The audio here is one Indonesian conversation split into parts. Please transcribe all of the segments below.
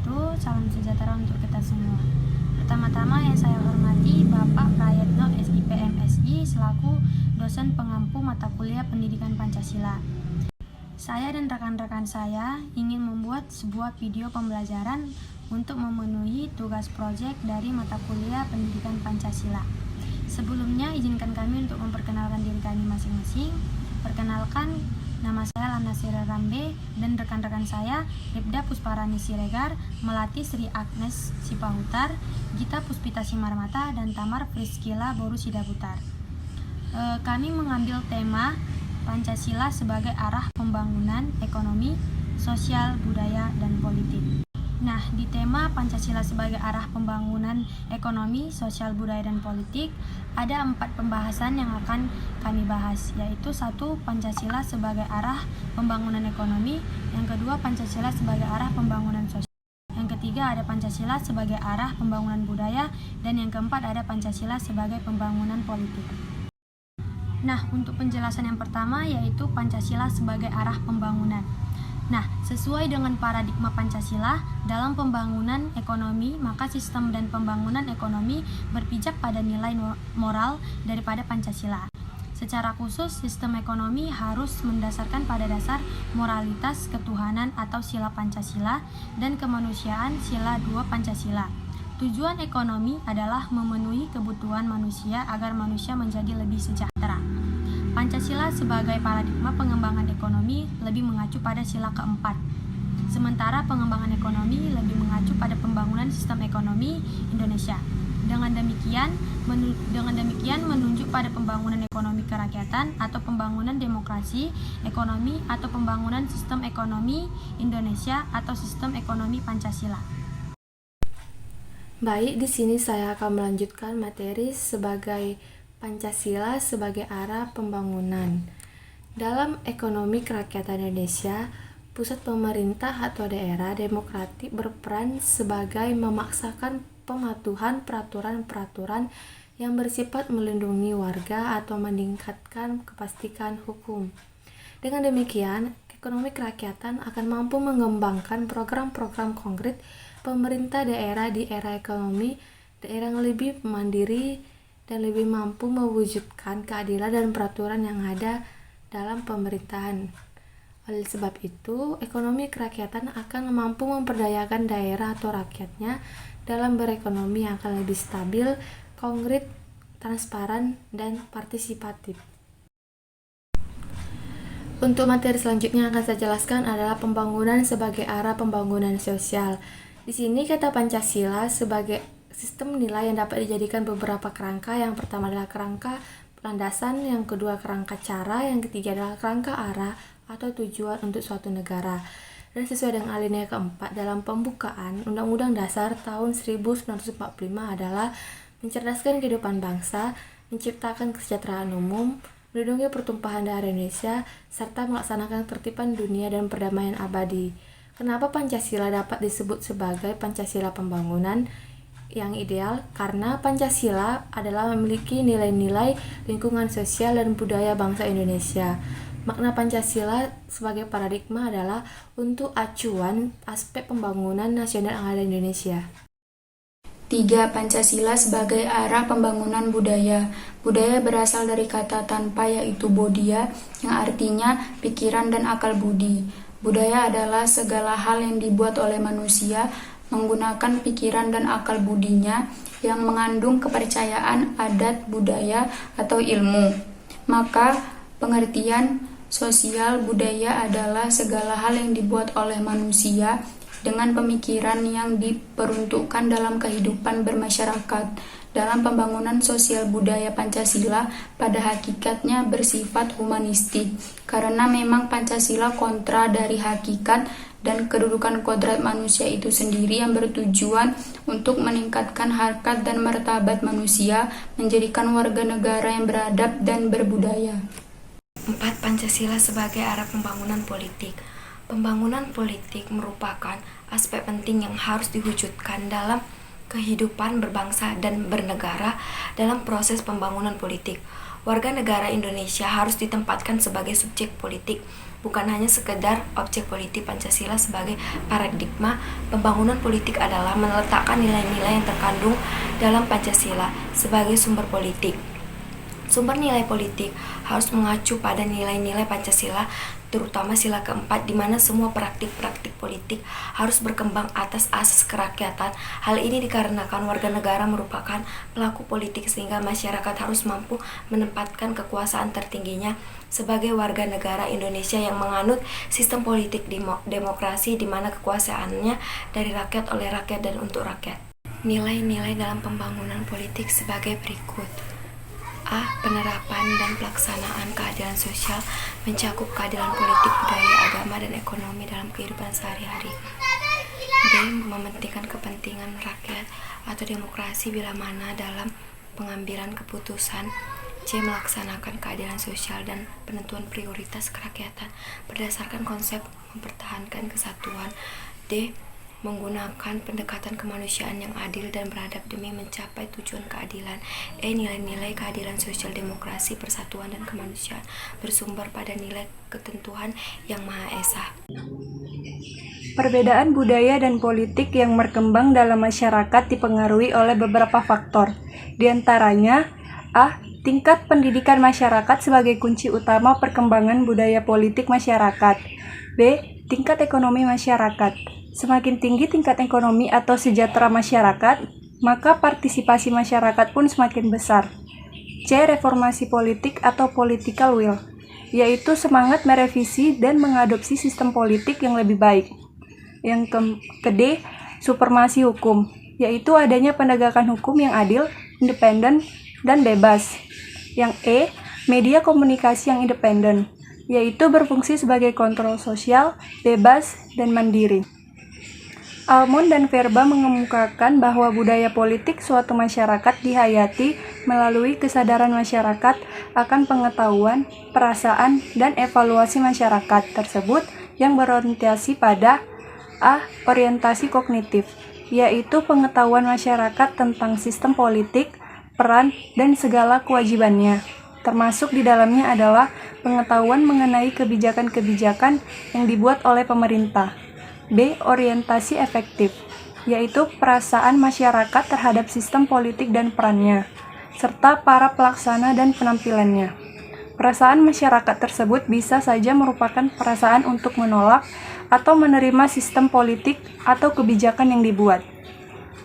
wabarakatuh. Salam sejahtera untuk kita semua. Pertama-tama yang saya hormati Bapak Prayetno SIP MSI selaku dosen pengampu mata kuliah Pendidikan Pancasila. Saya dan rekan-rekan saya ingin membuat sebuah video pembelajaran untuk memenuhi tugas proyek dari mata kuliah Pendidikan Pancasila. Sebelumnya, izinkan kami untuk memperkenalkan diri kami masing-masing. Perkenalkan, nama saya Lana Sira Rambe dan rekan-rekan saya Ribda Pusparani Siregar, Melati Sri Agnes Sipahutar, Gita Puspita Simarmata, dan Tamar Priskila Boru Sidaputar. Kami mengambil tema Pancasila sebagai arah pembangunan ekonomi, sosial, budaya, dan politik. Nah, di tema Pancasila sebagai arah pembangunan ekonomi, sosial, budaya, dan politik, ada 4 pembahasan yang akan kami bahas, yaitu 1. Pancasila sebagai arah pembangunan ekonomi, yang kedua Pancasila sebagai arah pembangunan sosial, yang ketiga ada Pancasila sebagai arah pembangunan budaya, dan yang keempat ada Pancasila sebagai pembangunan politik. Nah, untuk penjelasan yang pertama yaitu Pancasila sebagai arah pembangunan. Nah, sesuai dengan paradigma Pancasila, dalam pembangunan ekonomi, maka sistem dan pembangunan ekonomi berpijak pada nilai moral daripada Pancasila. Secara khusus, sistem ekonomi harus mendasarkan pada dasar moralitas ketuhanan atau sila Pancasila dan kemanusiaan sila 2 Pancasila. Tujuan ekonomi adalah memenuhi kebutuhan manusia agar manusia menjadi lebih sejahtera. Pancasila sebagai paradigma pengembangan ekonomi lebih mengacu pada sila keempat. Sementara pengembangan ekonomi lebih mengacu pada pembangunan sistem ekonomi Indonesia. Dengan demikian menunjuk pada pembangunan ekonomi kerakyatan atau pembangunan demokrasi ekonomi atau pembangunan sistem ekonomi Indonesia atau sistem ekonomi Pancasila. Baik, di sini saya akan melanjutkan materi sebagai Pancasila sebagai arah pembangunan. Dalam ekonomi kerakyatan Indonesia, pusat pemerintah atau daerah demokratik berperan sebagai memaksakan pematuhan peraturan-peraturan yang bersifat melindungi warga atau meningkatkan kepastian hukum. Dengan demikian, ekonomi kerakyatan akan mampu mengembangkan program-program konkret pemerintah daerah di era ekonomi daerah yang lebih mandiri dan lebih mampu mewujudkan keadilan dan peraturan yang ada dalam pemerintahan. Oleh sebab itu, ekonomi kerakyatan akan mampu memperdayakan daerah atau rakyatnya dalam berekonomi yang akan lebih stabil, konkret, transparan, dan partisipatif. Untuk materi selanjutnya yang akan saya jelaskan adalah pembangunan sebagai arah pembangunan sosial. Di sini kata Pancasila sebagai sistem nilai yang dapat dijadikan beberapa kerangka. Yang pertama adalah kerangka landasan, yang kedua kerangka cara, yang ketiga adalah kerangka arah atau tujuan untuk suatu negara. Dan sesuai dengan alinea keempat dalam pembukaan Undang-Undang Dasar tahun 1945 adalah mencerdaskan kehidupan bangsa, menciptakan kesejahteraan umum, melindungi pertumpahan darah Indonesia, serta melaksanakan ketertiban dunia dan perdamaian abadi. Kenapa Pancasila dapat disebut sebagai Pancasila pembangunan yang ideal? Karena Pancasila adalah memiliki nilai-nilai lingkungan sosial dan budaya bangsa Indonesia. Makna Pancasila sebagai paradigma adalah untuk acuan aspek pembangunan nasional yang ada di Indonesia. 3. Pancasila sebagai arah pembangunan budaya. Budaya berasal dari kata tanpa yaitu bodhya yang artinya pikiran dan akal budi. Budaya adalah segala hal yang dibuat oleh manusia menggunakan pikiran dan akal budinya yang mengandung kepercayaan, adat, budaya, atau ilmu. Maka pengertian sosial budaya adalah segala hal yang dibuat oleh manusia dengan pemikiran yang diperuntukkan dalam kehidupan bermasyarakat. Dalam pembangunan sosial budaya Pancasila pada hakikatnya bersifat humanistik, karena memang Pancasila kontra dari hakikat dan kedudukan kodrat manusia itu sendiri yang bertujuan untuk meningkatkan harkat dan martabat manusia, menjadikan warga negara yang beradab dan berbudaya. 4. Pancasila sebagai arah pembangunan politik. Pembangunan politik merupakan aspek penting yang harus diwujudkan dalam kehidupan berbangsa dan bernegara. Dalam proses pembangunan politik, warga negara Indonesia harus ditempatkan sebagai subjek politik bukan hanya sekedar objek politik. Pancasila sebagai paradigma pembangunan politik adalah meletakkan nilai-nilai yang terkandung dalam Pancasila sebagai sumber politik. Sumber nilai politik harus mengacu pada nilai-nilai Pancasila, terutama sila keempat, di mana semua praktik-praktik politik harus berkembang atas asas kerakyatan. Hal ini dikarenakan warga negara merupakan pelaku politik, sehingga masyarakat harus mampu menempatkan kekuasaan tertingginya sebagai warga negara Indonesia yang menganut sistem politik demokrasi, di mana kekuasaannya dari rakyat, oleh rakyat, dan untuk rakyat. Nilai-nilai dalam pembangunan politik sebagai berikut. A. Penerapan dan pelaksanaan keadilan sosial mencakup keadilan politik, budaya, agama, dan ekonomi dalam kehidupan sehari-hari. B. Mementingkan kepentingan rakyat atau demokrasi bila mana dalam pengambilan keputusan. C. Melaksanakan keadilan sosial dan penentuan prioritas kerakyatan berdasarkan konsep mempertahankan kesatuan. D. Menggunakan pendekatan kemanusiaan yang adil dan beradab demi mencapai tujuan keadilan. E. Nilai-nilai keadilan sosial, demokrasi, persatuan, dan kemanusiaan bersumber pada nilai ketentuan yang Maha Esa. Perbedaan budaya dan politik yang berkembang dalam masyarakat dipengaruhi oleh beberapa faktor. Di antaranya, A. Tingkat pendidikan masyarakat sebagai kunci utama perkembangan budaya politik masyarakat. B. Tingkat ekonomi masyarakat. Semakin tinggi tingkat ekonomi atau sejahtera masyarakat, maka partisipasi masyarakat pun semakin besar. C. Reformasi politik atau political will, yaitu semangat merevisi dan mengadopsi sistem politik yang lebih baik. Yang D. Supremasi hukum, yaitu adanya penegakan hukum yang adil, independen, dan bebas. Yang E. Media komunikasi yang independen, yaitu berfungsi sebagai kontrol sosial, bebas, dan mandiri. Almond dan Verba mengemukakan bahwa budaya politik suatu masyarakat dihayati melalui kesadaran masyarakat akan pengetahuan, perasaan, dan evaluasi masyarakat tersebut yang berorientasi pada A. Orientasi kognitif, yaitu pengetahuan masyarakat tentang sistem politik, peran, dan segala kewajibannya. Termasuk di dalamnya adalah pengetahuan mengenai kebijakan-kebijakan yang dibuat oleh pemerintah. B. Orientasi efektif, yaitu perasaan masyarakat terhadap sistem politik dan perannya, serta para pelaksana dan penampilannya. Perasaan masyarakat tersebut bisa saja merupakan perasaan untuk menolak atau menerima sistem politik atau kebijakan yang dibuat.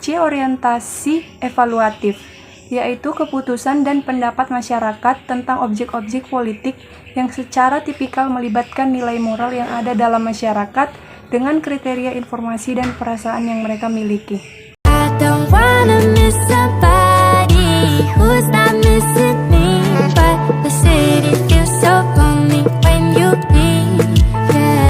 C. Orientasi evaluatif, yaitu keputusan dan pendapat masyarakat tentang objek-objek politik yang secara tipikal melibatkan nilai moral yang ada dalam masyarakat dengan kriteria informasi dan perasaan yang mereka miliki. I don't wanna miss a